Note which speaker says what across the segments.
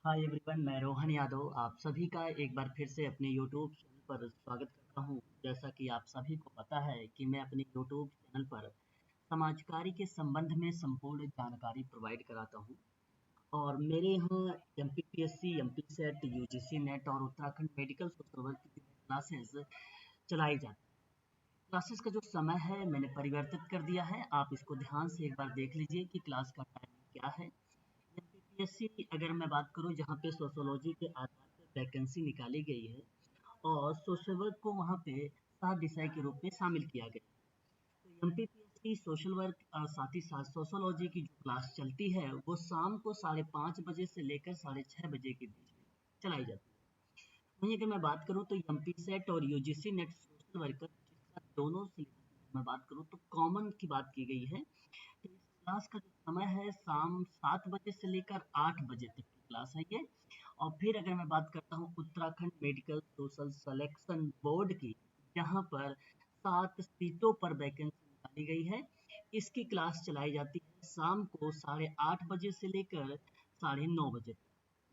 Speaker 1: Hi everyone, मैं रोहन यादव आप सभी का एक बार फिर से अपने यूट्यूब चैनल पर स्वागत करता हूं। जैसा कि आप सभी को पता है कि मैं अपने यूट्यूब चैनल पर समाज कार्य के संबंध में संपूर्ण जानकारी प्रोवाइड कराता हूं और मेरे यहाँ एमपीपीएससी, एमपीसेट, यूजीसी नेट और उत्तराखंड मेडिकल सोशल वर्क की क्लासेस चलाई जाती हैं। क्लासेस का जो समय है मैंने परिवर्तित कर दिया है, आप इसको ध्यान से एक बार देख लीजिए कि क्लास का टाइमिंग क्या है। एमपीपीएससी अगर मैं बात करूं, जहाँ पे सोशोलॉजी के आधार पर वैकेंसी निकाली गई है और सोशल वर्क को वहाँ पे सात विषय के रूप में शामिल किया गया है। तो एमपीपीएससी सोशल वर्क और साथ ही साथ सोशोलॉजी की जो क्लास चलती है वो शाम को 5:30 बजे से लेकर 6:30 बजे के बीच में चलाई जाती है। वहीं अगर मैं बात करूँ तो एमपी सेट और यूजीसी नेट सोशल वर्कर, जिसका दोनों सिलेबस की मैं बात करूँ तो कॉमन की बात की गई है। तो इस क्लास का जो समय है शाम 7 बजे से लेकर 8 बजे तक की क्लास है ये। और फिर अगर मैं बात करता हूँ Uttarakhand medical social selection board की, जहाँ पर 7 सीटों पर वैकेंसी निकाली गई है, इसकी क्लास चलाई जाती है शाम को 8:30 बजे से लेकर 9:30 बजे तक।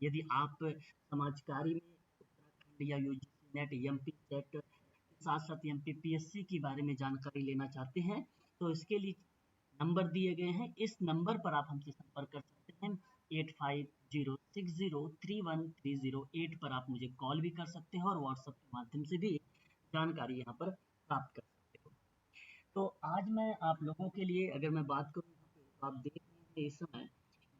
Speaker 1: यदि आप समाजकारी में उत्तराखंड या यूजीसी नेट, एमपी सेट के साथ साथ एमपीपीएससी के बारे में जानकारी लेना चाहते हैं तो इसके लिए नंबर दिए गए हैं। इस नंबर पर आप हमसे संपर्क कर सकते हैं। 8506031308 पर आप मुझे कॉल भी कर सकते हैं और व्हाट्सएप के माध्यम से भी जानकारी यहाँ पर प्राप्त कर सकते हो। तो आज मैं आप लोगों के लिए अगर मैं बात करूँ यहाँ पे, तो आप देख लीजिए इस समय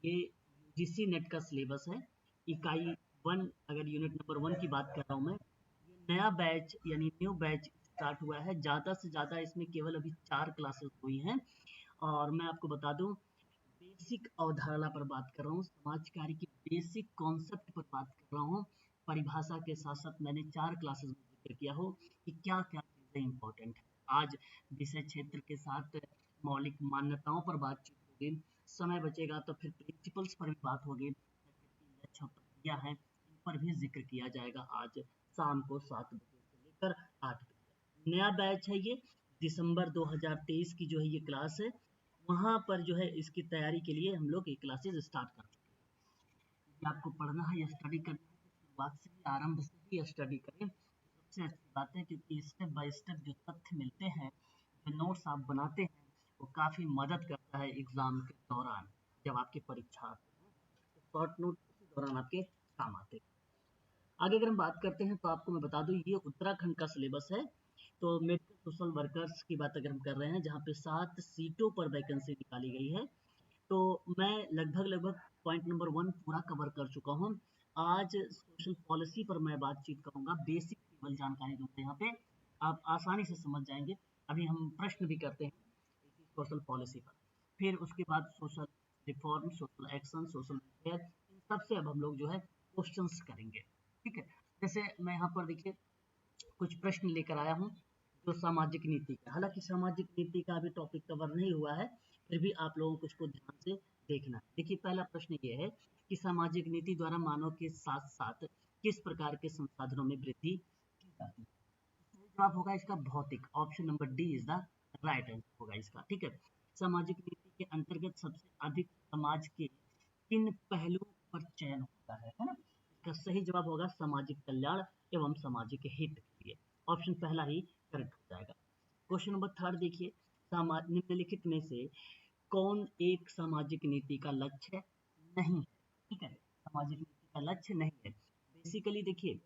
Speaker 1: ये यूजीसी नेट का सिलेबस है। इकाई 1, अगर यूनिट नंबर 1 की बात कर रहा हूँ मैं, ये नया बैच यानी न्यू बैच स्टार्ट हुआ है। ज़्यादा से ज़्यादा इसमें केवल अभी 4 क्लासेस हुई हैं। और मैं आपको बता दूं, बेसिक अवधारणा पर बात कर रहा हूँ, समाज कार्य की बेसिक कॉन्सेप्ट पर बात कर रहा हूँ। परिभाषा के साथ साथ मैंने 4 क्लासेस में जिक्र किया हो कि क्या क्या चीज़ें इंपॉर्टेंट है। आज विषय क्षेत्र के साथ मौलिक मान्यताओं पर बातचीत होगी। समय बचेगा तो फिर प्रिंसिपल्स पर भी बात होगी। लक्ष्य और प्रक्रिया है, इन पर भी जिक्र किया जाएगा आज शाम को 7 बजे से लेकर 8 बजे। नया बैच है ये, दिसंबर 2023 की जो है ये क्लास है। वहाँ पर जो है इसकी तैयारी के लिए हम लोग ये क्लासेस स्टार्ट कर चुके हैं। यदि आपको पढ़ना है या स्टडी करना है तो शुरुआत से ही, आरंभ से ही स्टडी करें तो सबसे अच्छी बात है, क्योंकि स्टेप बाय स्टेप जो तथ्य मिलते हैं, जो नोट्स आप बनाते हैं, वो काफ़ी मदद करता है एग्जाम के दौरान। जब आपकी परीक्षा आती है तो शॉर्ट नोट उसी दौरान आपके काम आते हैं। आगे अगर हम बात करते हैं तो आपको मैं बता दूं, ये उत्तराखंड का सिलेबस है। तो मेडिकल सोशल वर्कर्स की बात अगर हम कर रहे हैं, जहाँ पे 7 सीटों पर वैकेंसी निकाली गई है, तो मैं लगभग लगभग पॉइंट नंबर 1 पूरा कवर कर चुका हूँ। आज सोशल पॉलिसी पर मैं बातचीत करूंगा, बेसिक केवल जानकारी दूंगा यहाँ पे, आप आसानी से समझ जाएंगे। अभी हम प्रश्न भी करते हैं इसी सोशल पॉलिसी पर। फिर उसके बाद social reform, social action, social welfare, इन सब से अब हम लोग जो है क्वेश्चंस करेंगे। ठीक है, जैसे मैं यहाँ पर देखिए कुछ प्रश्न लेकर आया हूँ जो सामाजिक नीति का, हालांकि सामाजिक नीति का अभी टॉपिक कवर नहीं हुआ है, फिर भी आप लोगों को इसको ध्यान से देखना है। देखिए पहला प्रश्न ये है कि सामाजिक नीति द्वारा मानव के साथ साथ किस प्रकार के संसाधनों में वृद्धि की जाती है। सही जवाब होगा इसका भौतिक, option number D is the right answer होगा इसका। ठीक है, सामाजिक नीति के अंतर्गत सबसे अधिक समाज के किन पहलुओं पर चयन होता है ना। इसका सही जवाब होगा सामाजिक कल्याण एवं सामाजिक हित के लिए। ऑप्शन पहला ही करेक्ट हो जाएगा। क्वेश्चन नंबर 3 देखिए, निम्नलिखित में से कौन एक सामाजिक नीति का लक्ष्य नहीं है। ठीक है, सामाजिक नीति का लक्ष्य नहीं है। बेसिकली देखिए,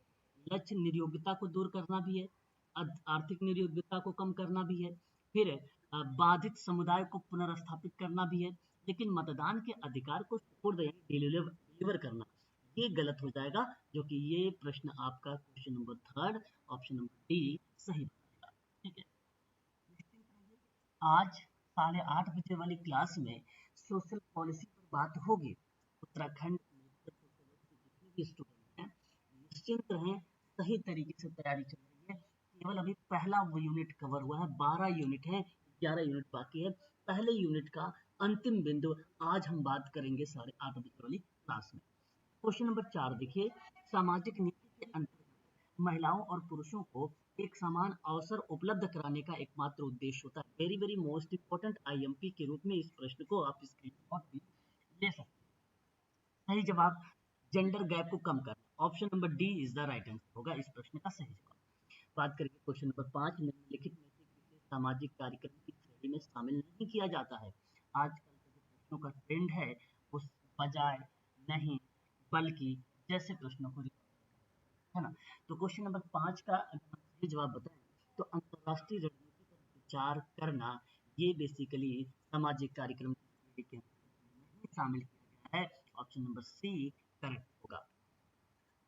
Speaker 1: लक्ष्य निरुद्योगिता को दूर करना भी है, आर्थिक निरुद्योगिता को कम करना भी है, फिर बाधित समुदाय को पुनर्स्थापित करना भी है। लेकिन मतदान के अधिकार को सुपुर्द यानी डिलीवर करना, ये गलत हो जाएगा, जो कि ये प्रश्न आपका question number 3, option number D सही बताएगा। ठीक है, निश्चिंत रहिए, आज 8:30 बजे वाली क्लास में सोशल पॉलिसी पर बात होगी। उत्तराखंड मेडिकल सोशल वर्क के जितने भी स्टूडेंट हैं, निश्चिंत रहें, सही तरीके से तैयारी चल रही है। केवल अभी पहला वो यूनिट कवर हुआ है, 12 यूनिट है, 11 यूनिट बाकी है। पहले यूनिट का अंतिम बिंदु आज हम बात करेंगे 8:30 बजे वाली क्लास में। क्वेश्चन नंबर 4 देखिए, सामाजिक नीति के अंतर्गत महिलाओं और पुरुषों को एक समान अवसर उपलब्ध कराने का एकमात्र उद्देश्य होता है। Very very most important, IMP के रूप में इस प्रश्न को आप स्क्रीनशॉट भी ले सकते हैं। सही जवाब जेंडर गैप को कम करना। Option number D is the right answer होगा इस प्रश्न का सही जवाब। बात करेंगे क्वेश्चन नंबर 5, निम्नलिखित में से किसे सामाजिक कार्यक्रम की श्रेणी में शामिल नहीं किया जाता है। आजकल के जो प्रश्नों का ट्रेंड है वो बजाय, नहीं, बल्कि जैसे प्रश्नों को है ना। तो क्वेश्चन नंबर 5 का अगर हम सही जवाब बताएं तो अंतरराष्ट्रीय रणनीति पर विचार करना, ये बेसिकली सामाजिक कार्यक्रम की श्रेणी के अंतर्गत नहीं शामिल किया गया है। ऑप्शन नंबर सी करेक्ट होगा।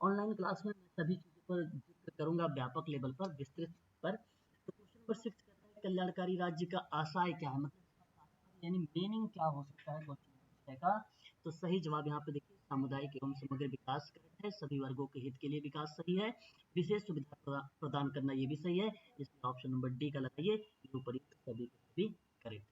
Speaker 1: ऑनलाइन क्लास में मैं सभी चीज़ों पर जिक्र करूंगा व्यापक लेवल पर, विस्तृत पर। तो क्वेश्चन नंबर 6 कहता है कल्याणकारी राज्य का आशय क्या है, मतलब इसका तात्पर्य यानी मीनिंग क्या हो सकता है क्वेश्चन नंबर 6 का। तो सही जवाब यहाँ पे देखिए सामुदायिक एवं समग्र विकास करेक्ट है, सभी वर्गों के हित के लिए विकास सही है, विशेष सुविधा प्रदान करना ये भी सही है, इसलिए ऑप्शन नंबर डी का लगाइए, उपयुक्त सभी के सभी करेक्ट।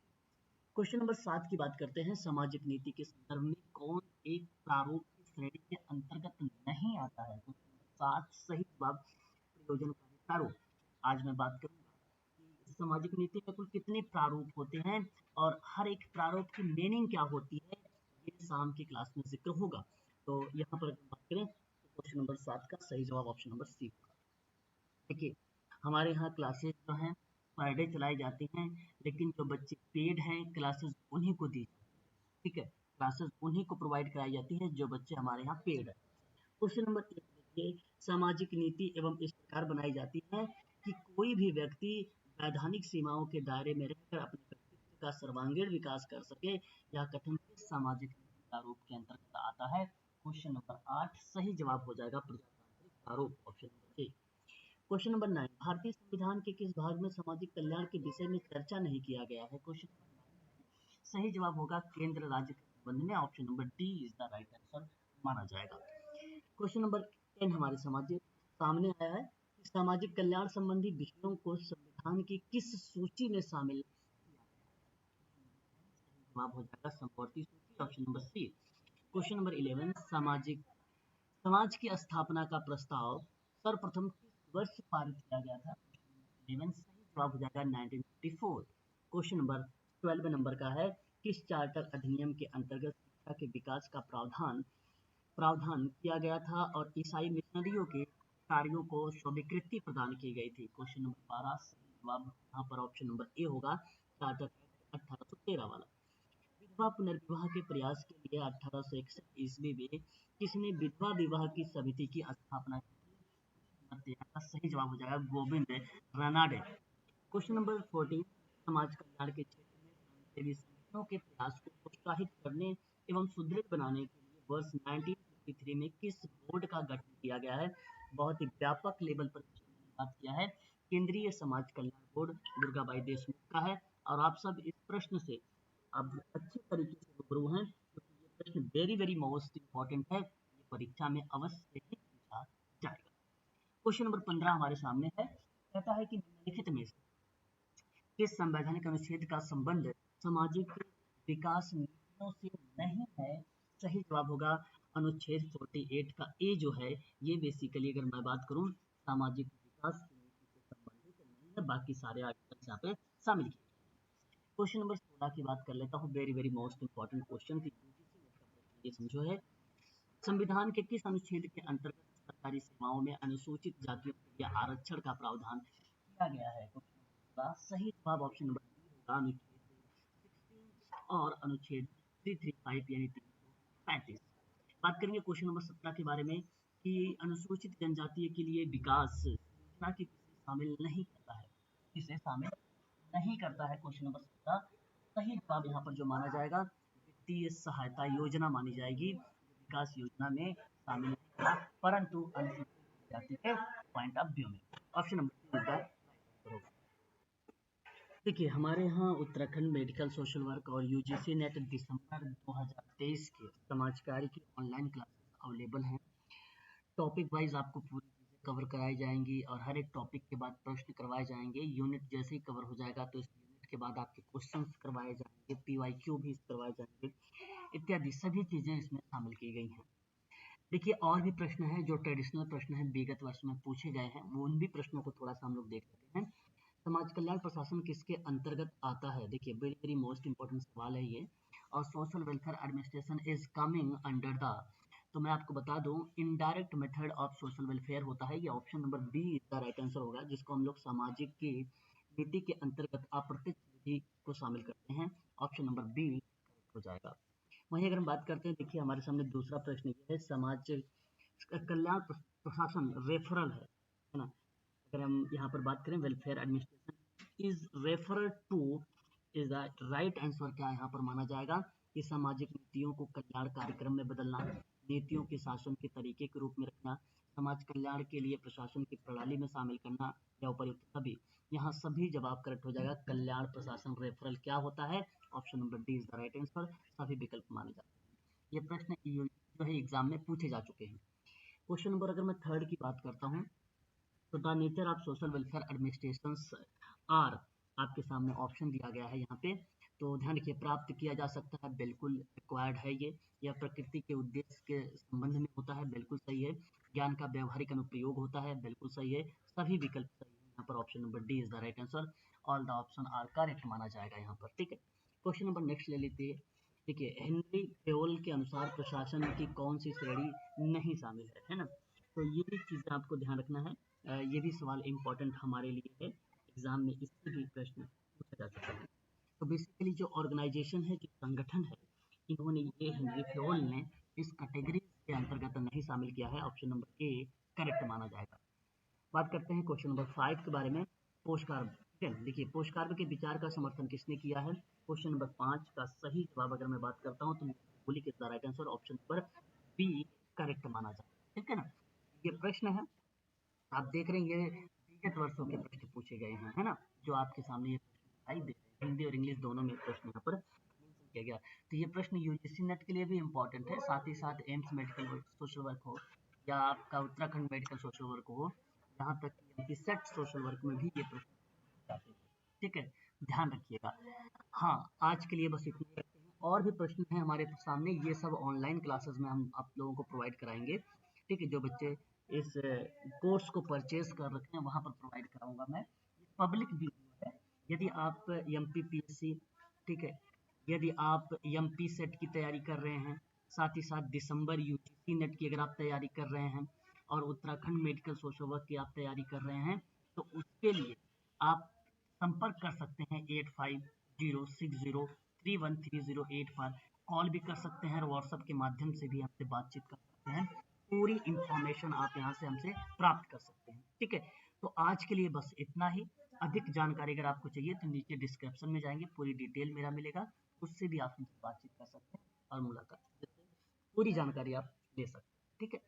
Speaker 1: क्वेश्चन नंबर 7 की बात करते हैं, सामाजिक नीति के संदर्भ में कौन एक प्रारूप की श्रेणी के अंतर्गत नहीं आता है। क्वेश्चन नंबर 7 सही जवाब प्रयोजनकारी प्रारूप। आज मैं बात करूंगा कि सामाजिक नीति में कुल कितने प्रारूप होते हैं और हर एक प्रारूप की मीनिंग क्या होती है, ये शाम की क्लास में जिक्र होगा। तो यहाँ पर अगर बात करें तो क्वेश्चन नंबर 7 का सही जवाब ऑप्शन नंबर सी होगा। देखिए हमारे यहाँ क्लासेस जो हैं पर डे चलाई जाती हैं, लेकिन जो बच्चे पेड हैं क्लासेस उन्हीं को दी जाती है, ठीक है, क्लासेस उन्हीं को प्रोवाइड कराई जाती है जो बच्चे हमारे यहाँ पेड है। क्वेश्चन नंबर 1 देखिए, सामाजिक नीति एवं इस प्रकार बनाई जाती है कि कोई भी व्यक्ति वैधानिक सीमाओं के दायरे में रहकर अपने व्यक्तित्व का सर्वांगीण विकास कर सके, यह कथन किस सामाजिक नीति प्रारूप के अंतर्गत आता है। क्वेश्चन नंबर 8 सही जवाब हो जाएगा प्रजातांत्रिक प्रारूप, option number A. Question number 9, भारतीय संविधान के किस भाग में सामाजिक कल्याण के विषय में चर्चा नहीं किया गया है। क्वेश्चन नंबर 9 सही जवाब होगा केंद्र राज्य के संबंध में, option number D is the right answer माना जाएगा। क्वेश्चन नंबर 10 हमारे सामने आया है कि सामाजिक कल्याण संबंधी विषयों को संविधान की किस सूची में शामिल किया गया है। जवाब हो जाएगा समवर्ती सूची, option number C. Question number 11, समाज की स्थापना का प्रस्ताव सर्वप्रथम किस वर्ष पारित किया गया था। 11 सही जवाब हो जाएगा 1954। क्वेश्चन नंबर 12 नंबर का है, किस चार्टर अधिनियम के अंतर्गत शिक्षा के विकास का प्रावधान किया गया था और ईसाई मिशनरियों के कार्यों को स्वीकृति प्रदान की गई थी। क्वेश्चन नंबर 12 सही जवाब यहाँ पर ऑप्शन नंबर ए होगा, चार्टर एक्ट 1813 वाला। विधवा पुनर्विवाह के प्रयास के लिए 1861 ईस्वी में किसने विधवा विवाह की समिति की स्थापना की थी। नंबर 13 का सही जवाब हो जाएगा गोविंद रनाडे। क्वेश्चन नंबर 14, समाज कल्याण के क्षेत्र में स्वयंसेवी संगठनों के प्रयास को प्रोत्साहित करने एवं सुदृढ़ बनाने के लिए वर्ष 1953 में किस बोर्ड का गठन किया गया है। बहुत ही व्यापक लेवल पर बात किया है, केंद्रीय समाज कल्याण बोर्ड दुर्गाबाई देशमुख का है। और आप सब इस प्रश्न से अब अच्छी तरीके से रूबरू हैं, क्योंकि ये प्रश्न वेरी वेरी मोस्ट इंपॉर्टेंट है, ये परीक्षा में अवश्य ही पूछा जाएगा। क्वेश्चन नंबर 15 हमारे सामने है, कहता है कि निम्नलिखित में से किस संवैधानिक अनुच्छेद का संबंध सामाजिक विकास नीतियों से नहीं है। सही जवाब होगा अनुच्छेद 48 का ए जो है, ये बेसिकली अगर मैं बात करूं सामाजिक विकास की नीति से संबंधित नहीं है, बाकी सारे आर्टिकल्स यहाँ पे शामिल किए। क्वेश्चन नंबर 16 की बात कर लेता हूँ, very very most important question थी, ये समझो है, संविधान के किस अनुच्छेद के अंतर्गत सरकारी सेवाओं में अनुसूचित जातियों के लिए आरक्षण का प्रावधान किया गया है। सही जवाब ऑप्शन नंबर बी होगा, अनुच्छेद 16 और अनुच्छेद 335 यानी 335। बात करेंगे क्वेश्चन नंबर 17 के बारे में कि अनुसूचित जनजातीय के लिए विकास योजना की किसे शामिल नहीं करता है, किसे शामिल नहीं करता है। क्वेश्चन नंबर 17 सही जवाब यहाँ पर जो माना जाएगा वित्तीय सहायता योजना मानी जाएगी, विकास योजना में शामिल नहीं किया, परंतु अनुसूचित जाति के पॉइंट ऑफ व्यू में। ऑप्शन नंबर देखिए हमारे यहाँ उत्तराखंड मेडिकल सोशल वर्क और यूजीसी नेट दिसंबर 2023 के समाज कार्य की ऑनलाइन क्लासेस अवेलेबल हैं। टॉपिक वाइज आपको पूरी चीज़ें कवर कराई जाएंगी और हर एक टॉपिक के बाद प्रश्न करवाए जाएंगे। यूनिट जैसे ही कवर हो जाएगा तो इस यूनिट के बाद आपके क्वेश्चंस करवाए जाएंगे, पीवाईक्यू भी करवाए जाएंगे, इत्यादि सभी चीज़ें इसमें शामिल की गई हैं। देखिए और भी प्रश्न हैं जो ट्रेडिशनल प्रश्न हैं विगत वर्ष में पूछे गए हैं, वो उन भी प्रश्नों को थोड़ा सा हम लोग देख लेते हैं। समाज कल्याण प्रशासन किसके अंतर्गत आता है। देखिए वेरी वेरी मोस्ट इंपॉर्टेंट सवाल है ये। और social welfare administration is coming under the तो मैं आपको बता दूं, indirect method of social welfare होता है, ये option number B is the right answer होगा, जिसको हम लोग सामाजिक की नीति के अंतर्गत अप्रत्यक्ष विधि को शामिल करते हैं। ऑप्शन नंबर बी हो जाएगा। वहीं अगर हम बात करते हैं, देखिए हमारे सामने दूसरा प्रश्न ये है, समाज कल्याण प्रशासन रेफरल है ना। अगर हम यहाँ पर बात करें, welfare administration is refer to, is the right answer क्या यहाँ पर माना जाएगा कि सामाजिक नीतियों को कल्याण कार्यक्रम में बदलना, नीतियों के शासन के तरीके के रूप में रखना, समाज कल्याण के लिए प्रशासन की प्रणाली में शामिल करना, या उपर्युक्त सभी। यहाँ सभी जवाब करेक्ट हो जाएगा। कल्याण प्रशासन रेफरल क्या होता है? Option number D is the right answer, सभी विकल्प माने जाते हैं। ये प्रश्न जो है एग्जाम में पूछे जा चुके हैं। क्वेश्चन नंबर अगर मैं थर्ड की बात करता हूँ, तो the nature of social welfare administrations are, आपके सामने ऑप्शन दिया गया है यहाँ पे। तो ध्यान रखिए, प्राप्त किया जा सकता है, बिल्कुल रिक्वायर्ड है ये, या प्रकृति के उद्देश्य के संबंध में होता है, बिल्कुल सही है। ज्ञान का व्यवहारिक अनुप्रयोग होता है, बिल्कुल सही है। सभी विकल्प सही है यहाँ पर, option number D is the right answer, all the option are correct माना जाएगा यहाँ पर। ठीक है, क्वेश्चन नंबर नेक्स्ट ले लेते हैं। देखिए, हेनरी फेयोल के अनुसार प्रशासन की कौन सी श्रेणी नहीं शामिल है ना। तो ये भी चीज़ें आपको ध्यान रखना है। ये भी सवाल इम्पोर्टेंट हमारे लिए है, एग्जाम में इससे भी प्रश्न पूछा जा सकता है। तो बेसिकली जो ऑर्गेनाइजेशन है, जो संगठन है, इन्होंने ये हेनरी फेयोल ने इस कैटेगरी के अंतर्गत नहीं शामिल किया है। ऑप्शन नंबर ए करेक्ट माना जाएगा। बात करते हैं क्वेश्चन नंबर 5 के बारे में, पोस्टकार्ब। ठीक है, देखिए पोस्टकार्ब के विचार का समर्थन किसने किया है? क्वेश्चन नंबर 5 का सही जवाब अगर मैं बात करता हूँ, तो बोली किसका right answer, option number B correct माना जाएगा। ठीक है ना, ये प्रश्न है, आप देख रहे हैं ये विगत वर्षों के प्रश्न पूछे गए हैं, है ना, जो आपके सामने ये प्रश्न दिखाई दे रहे हैं, हिंदी और इंग्लिश दोनों में प्रश्न यहाँ पर मेंशन किया गया। तो ये प्रश्न यूजीसी नेट के लिए भी इम्पोर्टेंट है, साथ ही साथ एम्स मेडिकल सोशल वर्क हो, या आपका उत्तराखंड मेडिकल सोशल वर्क हो, यहाँ तक कि सेट सोशल वर्क में भी ये प्रश्न आते हैं। ठीक है, ध्यान रखिएगा। हाँ, आज के लिए बस इतना ही रखते हैं, और भी प्रश्न हैं हमारे सामने, ये सब ऑनलाइन क्लासेस में हम आप लोगों को प्रोवाइड कराएंगे। ठीक है, जो बच्चे इस कोर्स को परचेज कर रखे हैं, वहाँ पर प्रोवाइड कराऊंगा मैं। पब्लिक वीडियो है, यदि आप MPPSC, ठीक है, यदि आप MP सेट की तैयारी कर रहे हैं, साथ ही साथ दिसंबर UGC नेट की अगर आप तैयारी कर रहे हैं, और उत्तराखंड मेडिकल सोशल वर्क की आप तैयारी कर रहे हैं, तो उसके लिए आप संपर्क कर सकते हैं 8506031308 पर, कॉल भी कर सकते हैं, और व्हाट्सएप के माध्यम से भी हमसे बातचीत कर सकते हैं। पूरी इंफॉर्मेशन आप यहाँ से हमसे प्राप्त कर सकते हैं। ठीक है, तो आज के लिए बस इतना ही। अधिक जानकारी अगर आपको चाहिए तो नीचे डिस्क्रिप्शन में जाएंगे, पूरी डिटेल मेरा मिलेगा, उससे भी आप हमसे बातचीत कर सकते हैं और मुलाकात, पूरी जानकारी आप ले सकते हैं। ठीक है।